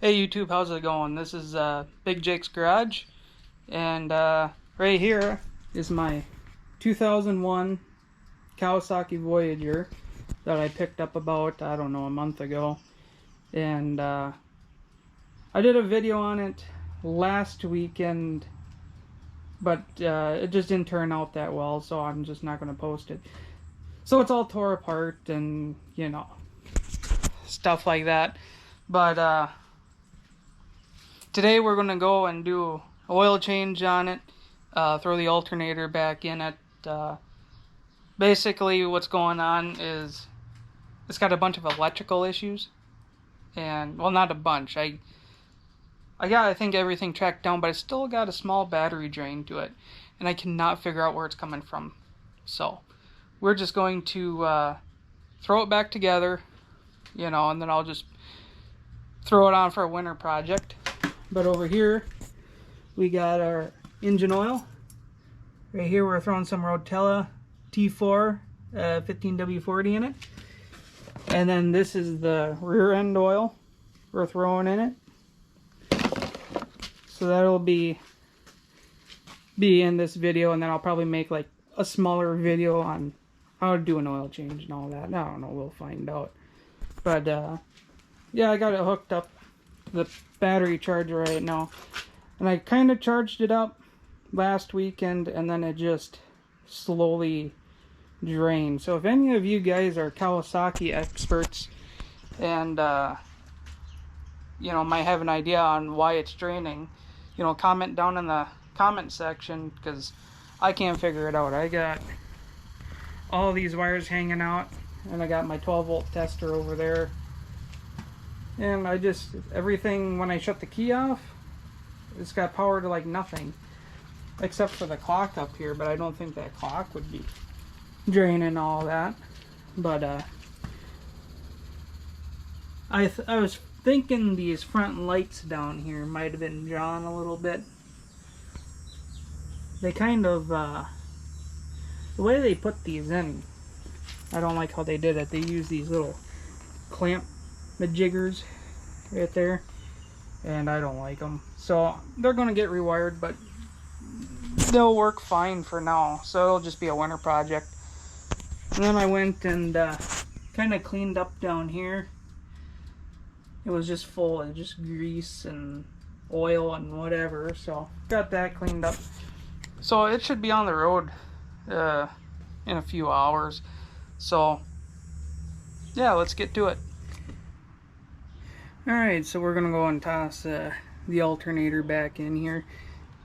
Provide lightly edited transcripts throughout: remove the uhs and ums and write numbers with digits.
Hey YouTube, how's it going? This is Big Jake's Garage, and right here is my 2001 Kawasaki Voyager that I picked up about, I don't know, a month ago. And I did a video on it last weekend, but it just didn't turn out that well, so I'm just not going to post it. So it's all tore apart and, you know, stuff like that. But today we're going to go and do an oil change on it, throw the alternator back in it. Basically what's going on is it's got a bunch of electrical issues. And, well, not a bunch. I got, I think, everything tracked down, but it's still got a small battery drain to it. And I cannot figure out where it's coming from. So, we're just going to throw it back together, you know, and then I'll just throw it on for a winter project. But over here, we got our engine oil. Right here, we're throwing some Rotella T4 15W40 in it. And then this is the rear end oil we're throwing in it. So that'll be in this video, and then I'll probably make like a smaller video on how to do an oil change and all that. I don't know, we'll find out. But yeah, I got it hooked up the battery charger right now, and I kind of charged it up last weekend, and then it just slowly drained. So if any of you guys are Kawasaki experts and you know, might have an idea on why it's draining, you know, comment down in the comment section, because I can't figure it out. I got all these wires hanging out, and I got my 12-volt tester over there. And I just, everything, when I shut the key off, it's got power to like nothing. Except for the clock up here, but I don't think that clock would be draining all that. But I was thinking these front lights down here might have been drawn a little bit. They kind of, the way they put these in, I don't like how they did it. They use these little clamp majiggers right there, and I don't like them, so they're gonna get rewired, but they'll work fine for now, so it'll just be a winter project. And then I went and kind of cleaned up down here. It was just full of just grease and oil and whatever, so got that cleaned up, so it should be on the road in a few hours. So yeah, let's get to it. Alright, so we're gonna go and toss the alternator back in here.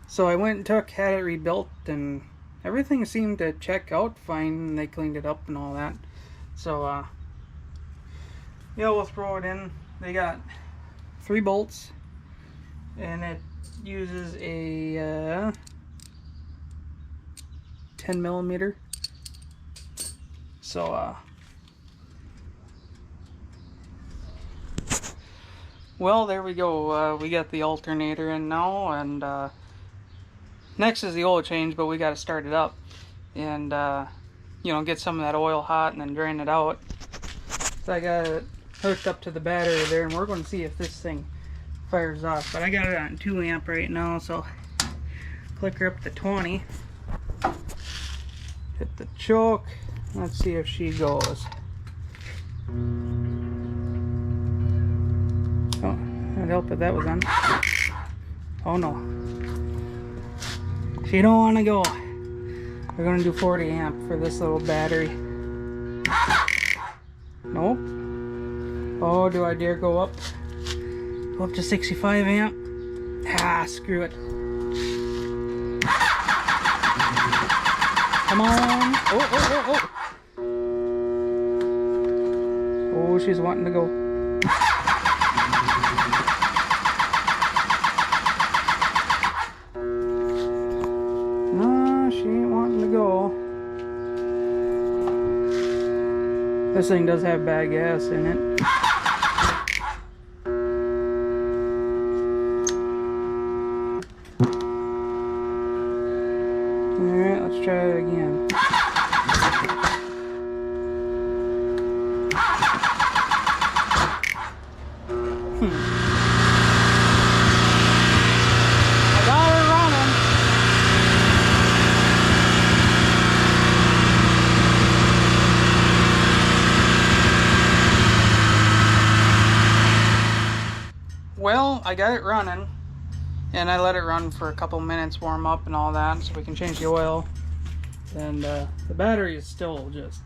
So I went and had it rebuilt, and everything seemed to check out fine. They cleaned it up and all that. So yeah, we'll throw it in. They got 3 bolts, and it uses a 10mm. So well, there we go. We got the alternator in now, and next is the oil change, but we got to start it up and you know, get some of that oil hot and then drain it out. So I got it hooked up to the battery there, and we're going to see if this thing fires off. But I got it on 2 amp right now, so click her up to 20. Hit the choke. Let's see if she goes. Oh, that'd help if that was on. Oh no. She don't want to go. We're going to do 40 amp for this little battery. Nope. Oh, do I dare go up? Go up to 65 amp? Ah, screw it. Come on. Oh, oh, oh, oh. Oh, she's wanting to go. No, she ain't wanting to go. This thing does have bad gas in it. Alright, let's try it again. I got it running, and I let it run for a couple minutes, warm up and all that, so we can change the oil. And the battery is still just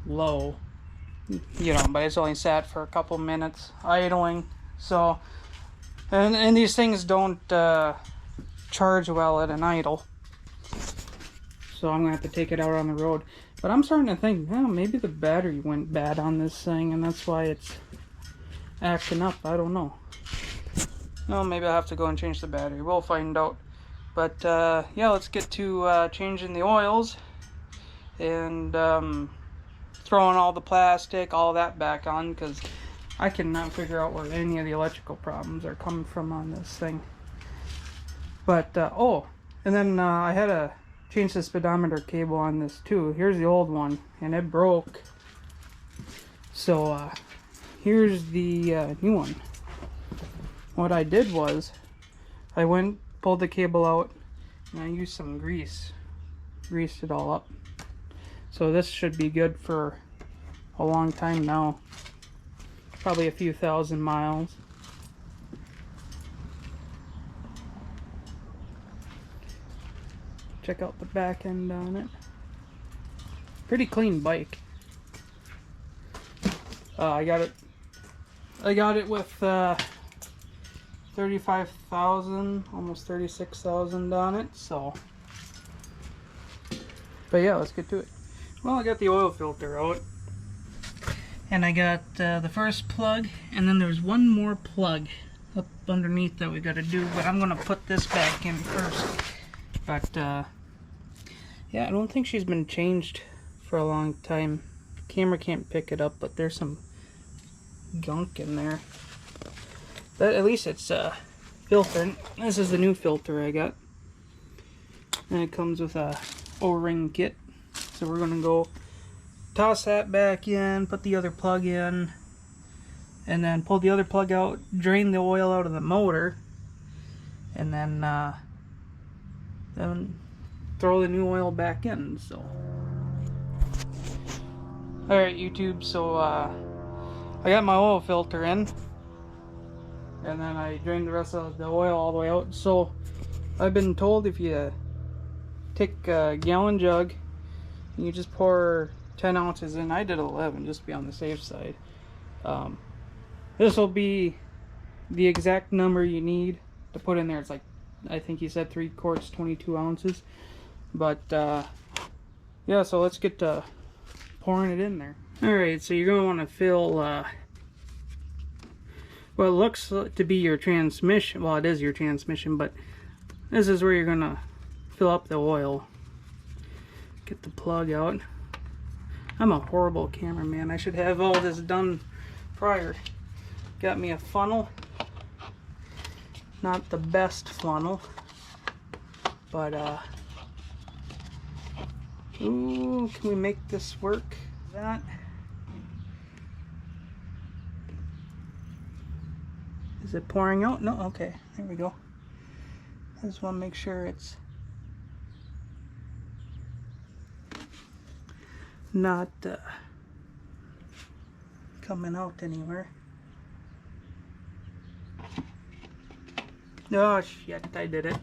low, you know, but it's only sat for a couple minutes idling. So, and these things don't charge well at an idle. So I'm gonna have to take it out on the road. But I'm starting to think, well, maybe the battery went bad on this thing, and that's why it's acting up. I don't know. Well, maybe I'll have to go and change the battery. We'll find out. But yeah, let's get to changing the oils and throwing all the plastic, all that back on, because I cannot figure out where any of the electrical problems are coming from on this thing. But oh, and then I had to change the speedometer cable on this too. Here's the old one, and it broke. So here's the new one. What I did was I pulled the cable out, and I used some greased it all up. So this should be good for a long time now, probably a few thousand miles. Check out the back end on it. Pretty clean bike. I got it with 35,000, almost 36,000 on it. So, but yeah, let's get to it. Well, I got the oil filter out, and I got the first plug, and then there's one more plug up underneath that we got to do. But I'm gonna put this back in first. But yeah, I don't think she's been changed for a long time. Camera can't pick it up, but there's some gunk in there. But at least it's filtered. This is the new filter I got, and it comes with a O-ring kit. So we're gonna go toss that back in, put the other plug in, and then pull the other plug out, drain the oil out of the motor, and then throw the new oil back in. So, alright YouTube, so I got my oil filter in, and then I drained the rest of the oil all the way out. So I've been told if you take a gallon jug and you just pour 10 ounces in, I did 11 just to be on the safe side. This will be the exact number you need to put in there. It's like, I think he said 3 quarts, 22 ounces. But yeah, so let's get to pouring it in there. Alright, so you're going to want to fill well, it looks to be your transmission. Well, it is your transmission, but this is where you're going to fill up the oil. Get the plug out. I'm a horrible cameraman. I should have all this done prior. Got me a funnel. Not the best funnel, but ooh, can we make this work? That is it pouring out? No, okay, there we go. I just want to make sure it's not coming out anywhere. Oh shit, I did it.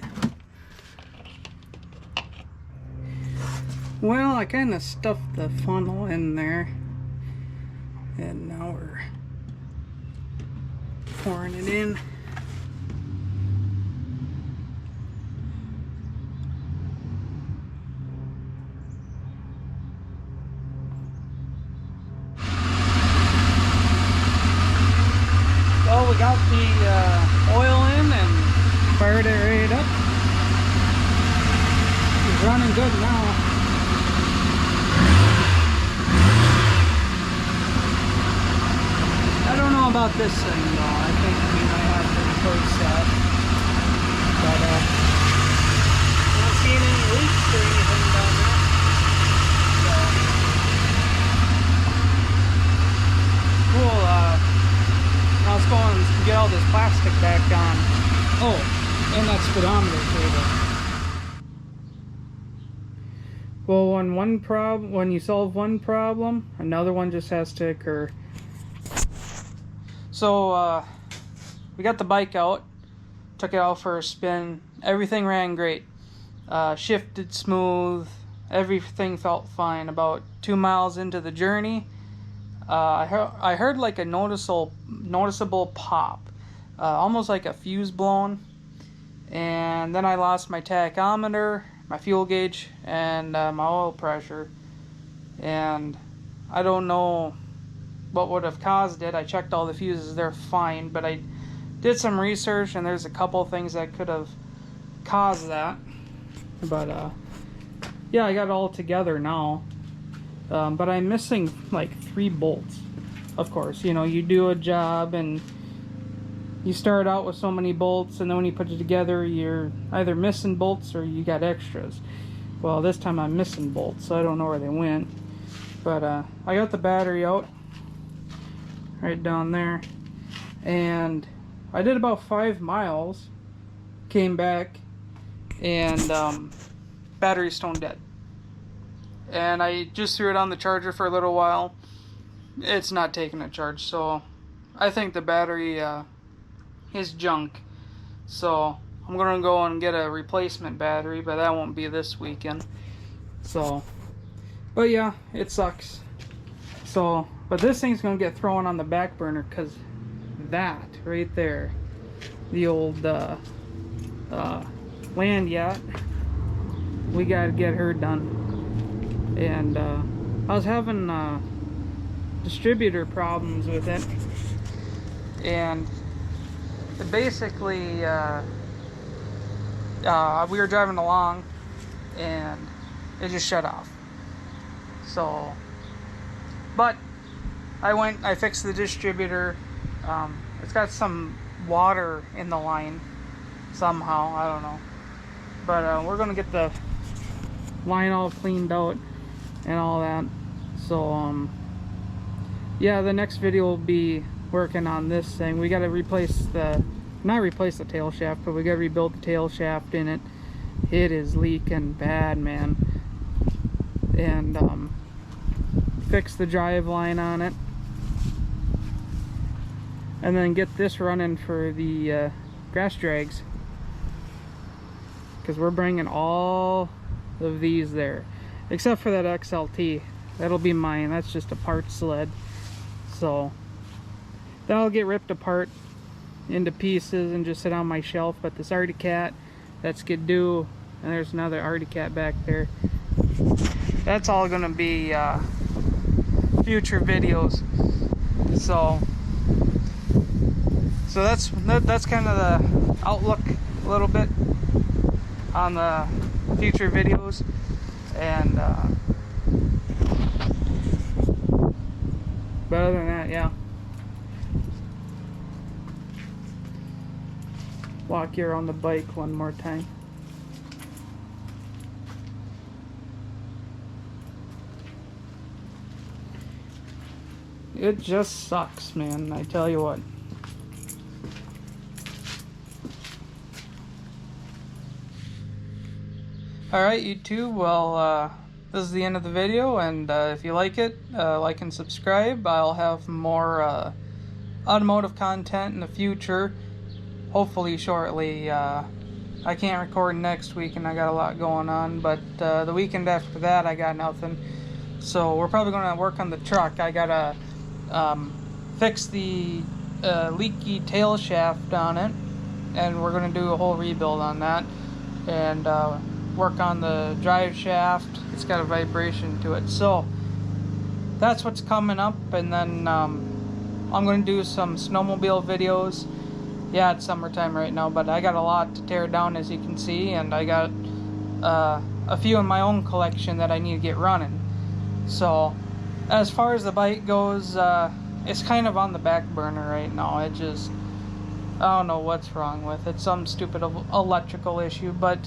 Well, I kind of stuffed the funnel in there, and now we're pouring it in. Well, we got the oil in and fired it right up. It's running good now. I don't know about this thing though. I think we might have to replace that. But not seeing any leaks or anything down there. So cool. Now let's go and get all this plastic back on. Oh, and that speedometer cable. Well, when you solve one problem, another one just has to occur. So we got the bike out, took it out for a spin. Everything ran great. Shifted smooth. Everything felt fine. About 2 miles into the journey, I heard like a noticeable pop, almost like a fuse blown. And then I lost my tachometer, my fuel gauge, and my oil pressure. And I don't know what would have caused it. I checked all the fuses, they're fine, but I did some research and there's a couple things that could have caused that. But yeah, I got it all together now. But I'm missing like 3 bolts. Of course, you know, you do a job and you start out with so many bolts, and then when you put it together, you're either missing bolts or you got extras. Well, this time I'm missing bolts, so I don't know where they went. But I got the battery out right down there, and I did about 5 miles, came back, and battery's stone dead. And I just threw it on the charger for a little while. It's not taking a charge, so I think the battery is junk. So I'm gonna go and get a replacement battery, but that won't be this weekend. So, but yeah, it sucks. So, but this thing's gonna get thrown on the back burner, because that right there, the old land yacht, we gotta get her done. And I was having distributor problems with it, and basically we were driving along and it just shut off. So, but I fixed the distributor. It's got some water in the line somehow, I don't know, but we're gonna get the line all cleaned out and all that. So yeah, the next video will be working on this thing. We got to not replace the tail shaft, but we got to rebuild the tail shaft in it. It is leaking bad, man. And fix the drive line on it, and then get this running for the grass drags, because we're bringing all of these there, except for that XLT. That'll be mine. That's just a parts sled. So that'll get ripped apart into pieces and just sit on my shelf. But this Arctic Cat, that's Skidoo, and there's another Arctic Cat back there. That's all gonna be future videos. So that's kind of the outlook a little bit on the future videos. And but other than that, yeah. Walk here on the bike one more time. It just sucks, man, I tell you what. Alright, YouTube, well, this is the end of the video, and if you like it, like and subscribe. I'll have more automotive content in the future, hopefully shortly. I can't record next week, and I got a lot going on, but the weekend after that I got nothing. So we're probably going to work on the truck. I gotta fix the leaky tail shaft on it, and we're going to do a whole rebuild on that, and work on the drive shaft. It's got a vibration to it. So that's what's coming up. And then I'm going to do some snowmobile videos. Yeah, it's summertime right now, but I got a lot to tear down, as you can see, and I got a few in my own collection that I need to get running. So as far as the bike goes, it's kind of on the back burner right now. It just, I don't know what's wrong with it. Some stupid electrical issue, but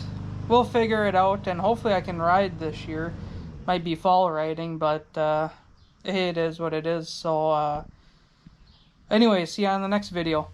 we'll figure it out, and hopefully I can ride this year. Might be fall riding, but hey, it is what it is. So anyway, see you on the next video.